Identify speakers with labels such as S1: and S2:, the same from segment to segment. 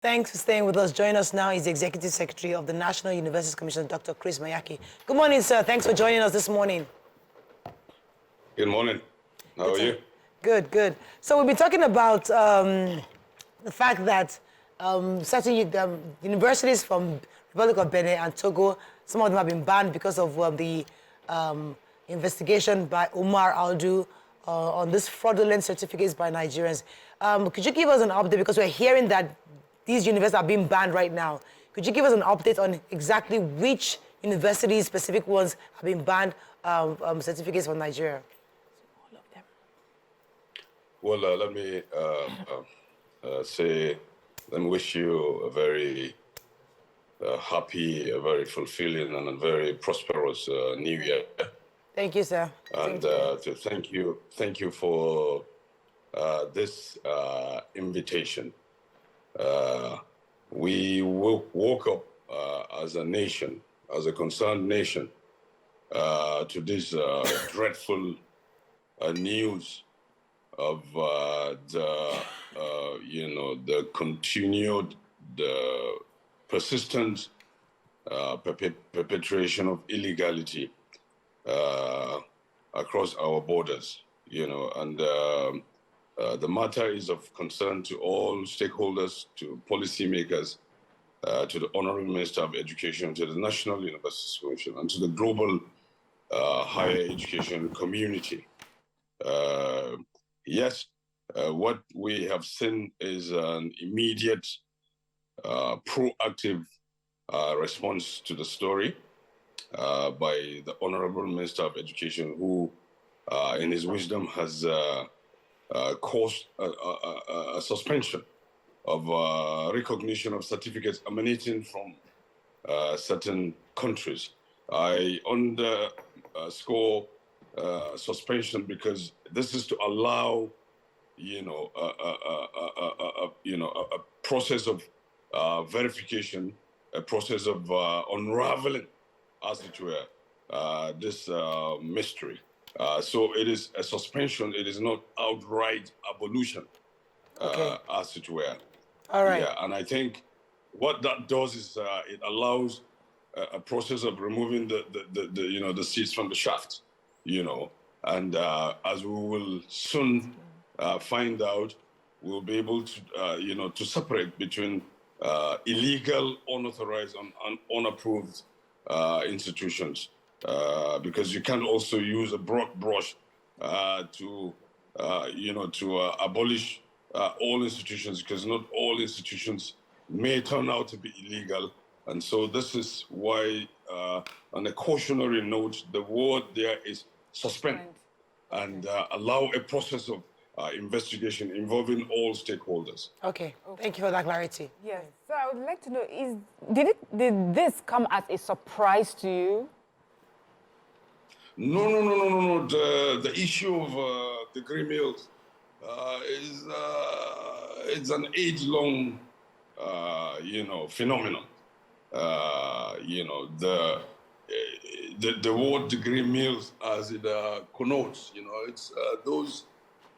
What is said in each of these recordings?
S1: Thanks for staying with us. Joining us now is the Executive Secretary of the National Universities Commission, Dr. Chris Mayaki. Good morning, sir. Thanks for joining us this morning.
S2: Good morning. How are you?
S1: Good, good. So we'll be talking about the fact that certain universities from Republic of Benin and Togo, some of them have been banned because of the investigation by Omar Aldu on this fraudulent certificates by Nigerians. Could you give us an update, because we're hearing that these universities are being banned right now. Could you give us an update on exactly which universities, specific ones, have been banned certificates from Nigeria? All of them.
S2: Well, let me wish you a very happy, a very fulfilling, and a very prosperous new year.
S1: Thank you, sir.
S2: And to thank you for this invitation. We woke up as a nation, as a concerned nation, to this dreadful news of the continued, the persistent perpetration of illegality across our borders, and the matter is of concern to all stakeholders, to policymakers, to the Honorable Minister of Education, to the National Universities Commission, and to the global higher education community. Yes, what we have seen is an immediate, proactive response to the story by the Honorable Minister of Education, who, in his wisdom, has caused a suspension of recognition of certificates emanating from certain countries. I underscore suspension because this is to allow, a process of verification, a process of unraveling, as it were, this mystery. So it is a suspension. It is not outright abolition, as it were.
S1: All right.
S2: Yeah, and I think what that does is it allows a process of removing the seeds from the shaft, and as we will soon find out, we'll be able to, to separate between illegal, unauthorized, and unapproved institutions. Because you can't also use a broad brush to abolish all institutions, because not all institutions may turn out to be illegal. And so this is why, on a cautionary note, the word there is suspend, and allow a process of investigation involving all stakeholders.
S1: Okay, thank you for that clarity.
S3: Yes, so I would like to know, did this come as a surprise to you?
S2: No. The issue of degree mills is it's an age-long, phenomenon. The word degree mills, as it connotes, it's those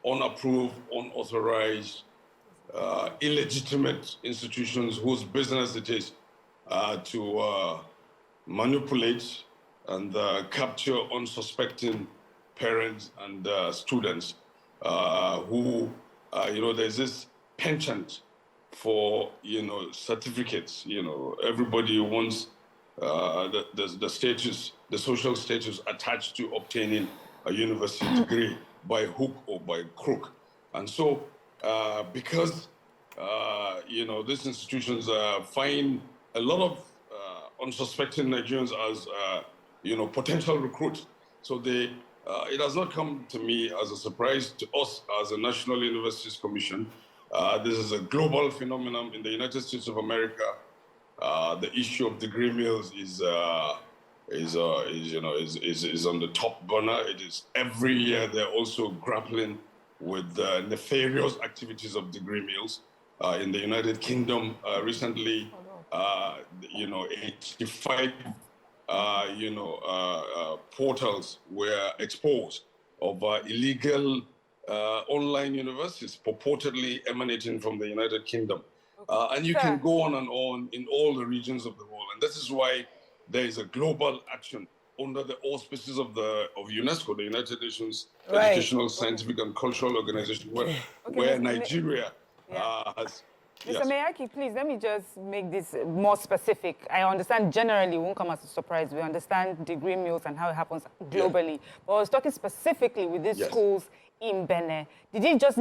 S2: unapproved, unauthorized, illegitimate institutions whose business it is to manipulate and capture unsuspecting parents and students who, there's this penchant for, certificates. Everybody wants the status, the social status attached to obtaining a university degree by hook or by crook. And so, because, these institutions find a lot of unsuspecting Nigerians as potential recruits. So it has not come to me as a surprise to us as a National Universities Commission. This is a global phenomenon in the United States of America. The issue of degree mills is on the top burner. It is every year they're also grappling with the nefarious activities of degree mills. In the United Kingdom, recently, 85 portals were exposed of illegal online universities purportedly emanating from the United Kingdom. And you can go on and on in all the regions of the world. And this is why there is a global action under the auspices of UNESCO, the United Nations Educational, Scientific, and Cultural Organization, where Nigeria has...
S3: Mr. Mayaki, please, let me just make this more specific. I understand generally it won't come as a surprise. We understand degree meals and how it happens globally. But I was talking specifically with these schools in Benin. Did it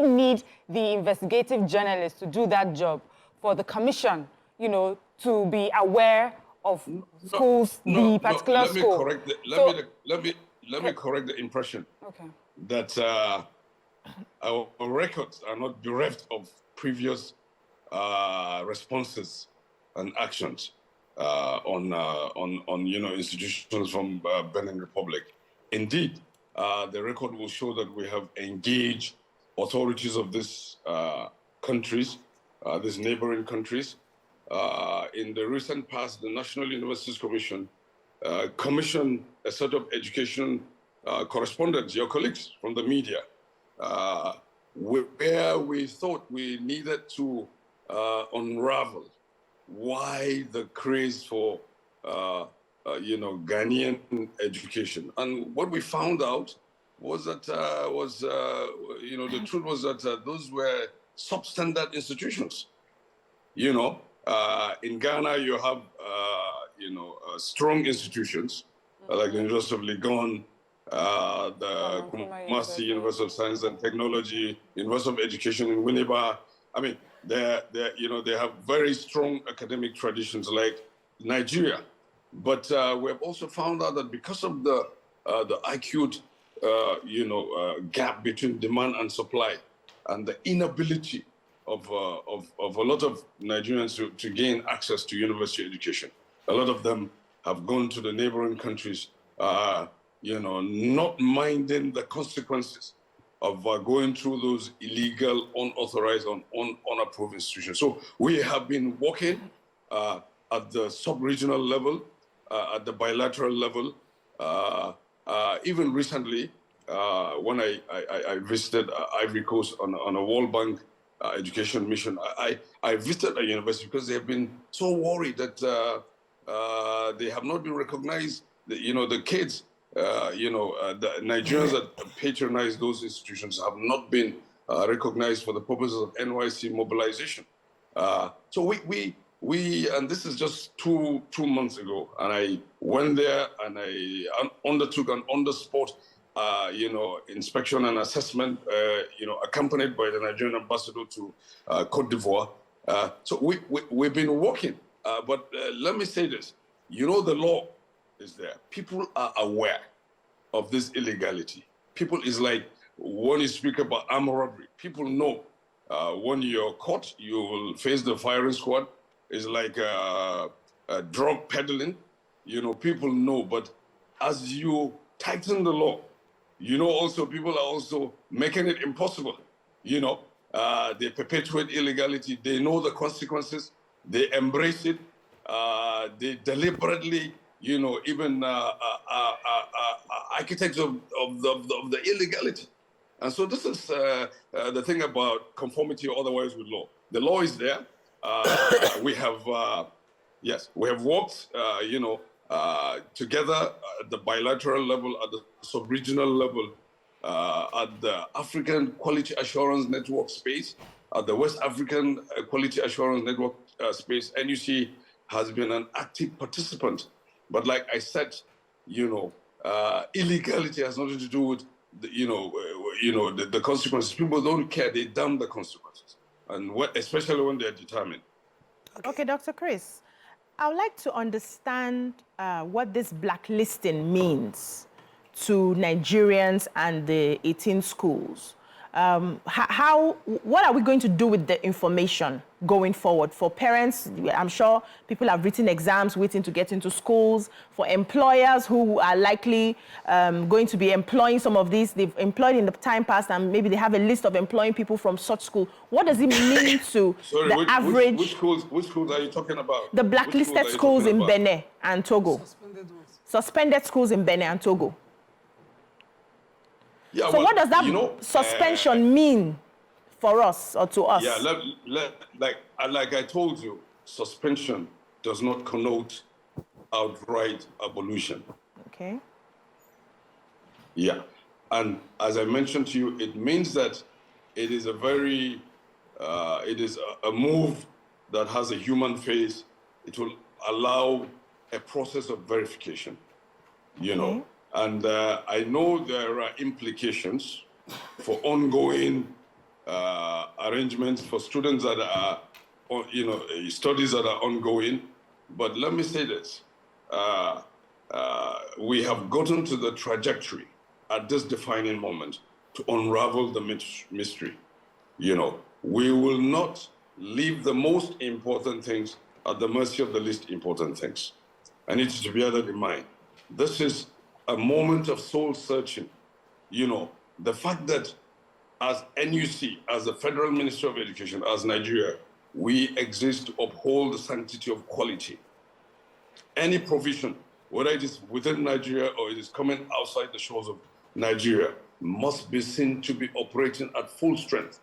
S3: need the investigative journalists to do that job for the commission, you know, to be aware of schools, the particular school?
S2: Let me correct the impression that our records are not bereft of previous responses and actions on institutions from Benin Republic. Indeed, the record will show that we have engaged authorities of these countries, these neighboring countries. In the recent past, the National Universities Commission commissioned a set of education correspondents, your colleagues from the media, where we thought we needed to unravel why the craze for Ghanaian education. And what we found out was that the truth was that those were substandard institutions. In Ghana you have strong institutions like the University of Legon, the Kumasi University of Science and Technology, University of Education in Winneba. I mean, they have very strong academic traditions like Nigeria. But we have also found out that because of the acute, gap between demand and supply, and the inability of a lot of Nigerians to gain access to university education, a lot of them have gone to the neighboring countries, not minding the consequences of going through those illegal, unauthorized, unapproved institutions. So we have been working at the sub-regional level, at the bilateral level. Even recently, when I visited Ivory Coast on a World Bank education mission, I visited a university because they have been so worried that they have not been recognized. The kids, the Nigerians that patronize those institutions have not been recognized for the purposes of NYC mobilization. So we and this is just two months ago, and I went there and I undertook an on-the-spot, inspection and assessment, accompanied by the Nigerian ambassador to Cote d'Ivoire. So we've been working, but let me say this, the law is there. People are aware of this illegality. People is like, when you speak about armed robbery, people know when you're caught, you will face the firing squad. It's like drug peddling. People know, but as you tighten the law, also people are also making it impossible. They perpetuate illegality. They know the consequences. They embrace it. They deliberately, even architects of the illegality. And so this is the thing about conformity or otherwise with law. The law is there. We have, we have worked, together at the bilateral level, at the sub-regional level, at the African Quality Assurance Network space, at the West African Quality Assurance Network space. NUC has been an active participant. But like I said, illegality has nothing to do with, the consequences. People don't care, they damn the consequences. And especially when they're determined.
S4: Okay, Dr. Chris, I would like to understand what this blacklisting means to Nigerians and the 18 schools. What are we going to do with the information going forward? For parents, I'm sure people have written exams waiting to get into schools. For employers who are likely going to be employing some of these, they've employed in the time past and maybe they have a list of employing people from such school. What does it mean to the average...
S2: Which schools are you talking about?
S4: The blacklisted schools in Benin and Togo. Suspended schools in Benin and Togo.
S2: Yeah,
S4: so what does that suspension mean for us or to us?
S2: Yeah, like I told you, suspension does not connote outright abolition.
S4: Okay.
S2: Yeah, and as I mentioned to you, it means that it is a very, it is a move that has a human face. It will allow a process of verification, you know. And I know there are implications for ongoing arrangements for students that are, you know, studies that are ongoing. But let me say this, we have gotten to the trajectory at this defining moment to unravel the mystery. You know, we will not leave the most important things at the mercy of the least important things. I need you to bear that in mind. This is a moment of soul searching. You know, the fact that as NUC, as the Federal Ministry of Education, as Nigeria, we exist to uphold the sanctity of quality. Any provision, whether it is within Nigeria or it is coming outside the shores of Nigeria, must be seen to be operating at full strength,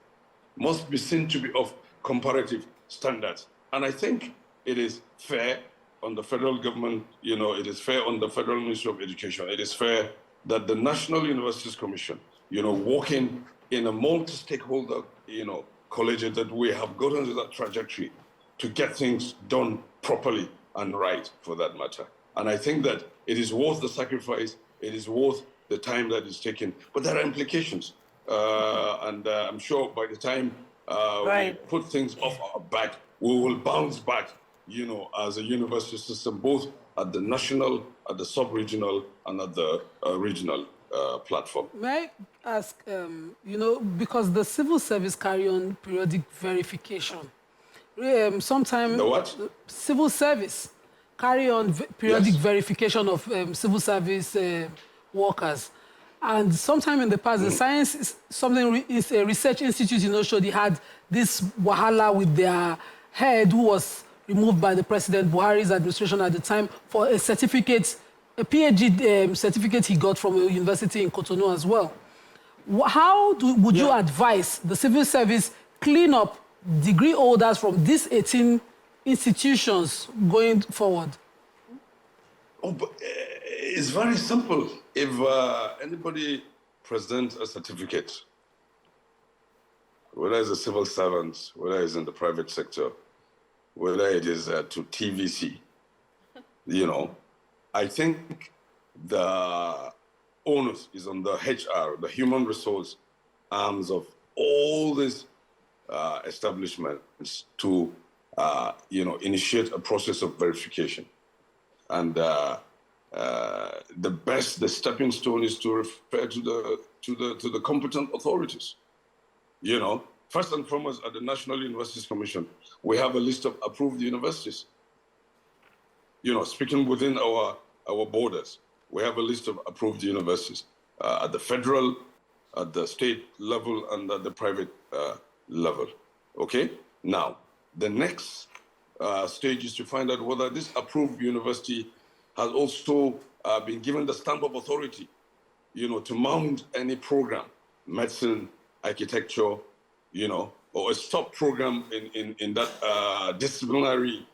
S2: must be seen to be of comparative standards. And I think it is fair on the federal government, you know, it is fair on the Federal Ministry of Education, it is fair that the National Universities Commission, you know, working in a multi-stakeholder, you know, collegiate, that we have gotten to that trajectory to get things done properly and right, for that matter. And I think that it is worth the sacrifice, it is worth the time that is taken, but there are implications. And I'm sure by the time we put things off our back, we will bounce back, you know, as a university system, both at the national, at the sub-regional, and at the regional platform.
S5: May I ask, you know, because the civil service carry on periodic verification. Sometimes
S2: the what?
S5: Civil service carry on periodic verification of civil service workers. And sometime in the past, the science is something is a research institute in Osho. They had this wahala with their head, who was removed by the President Buhari's administration at the time, for a certificate, a PhD certificate he got from a university in Cotonou as well. How would you advise the civil service clean up degree holders from these 18 institutions going forward?
S2: Oh, but it's very simple. If anybody presents a certificate, whether it's a civil servant, whether it's in the private sector, whether it is to TVC, you know, I think the onus is on the HR, the human resource arms of all these establishments to, you know, initiate a process of verification. And the stepping stone is to refer to the competent authorities. You know, first and foremost, at the National Universities Commission, we have a list of approved universities. You know, speaking within our borders, we have a list of approved universities at the federal, at the state level, and at the private level. Okay? Now, the next stage is to find out whether this approved university has also been given the stamp of authority, you know, to mount any program, medicine, architecture, you know, or a stop program in that disciplinary,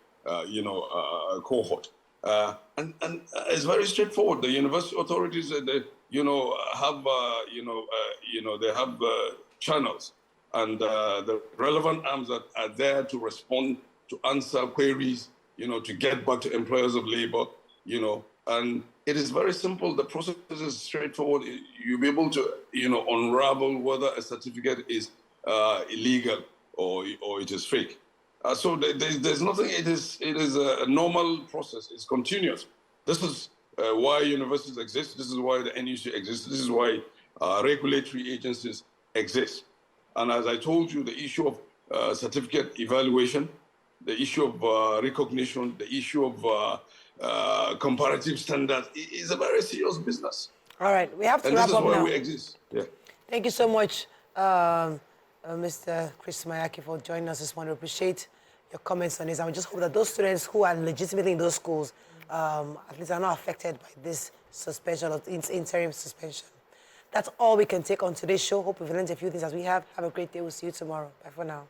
S2: you know, cohort. And it's very straightforward. The university authorities, they, you know, have, they have channels and the relevant arms that are there to respond, to answer queries, you know, to get back to employers of labor, you know, and it is very simple. The process is straightforward. You'll be able to, you know, unravel whether a certificate is illegal or it is fake. So there's nothing. It is a normal process. It's continuous. This is why universities exist. This is why the NUC exists. This is why regulatory agencies exist. And as I told you, the issue of certificate evaluation, the issue of recognition, the issue of comparative standards is a very serious business.
S1: All right, we have to wrap up now.
S2: And this is why we exist. Yeah.
S1: Thank you so much, Mr. Chris Mayaki, for joining us this morning. We appreciate your comments on this. And we just hope that those students who are legitimately in those schools, at least are not affected by this suspension or interim suspension. That's all we can take on today's show. Hope you've learned a few things as we have. Have a great day. We'll see you tomorrow. Bye for now.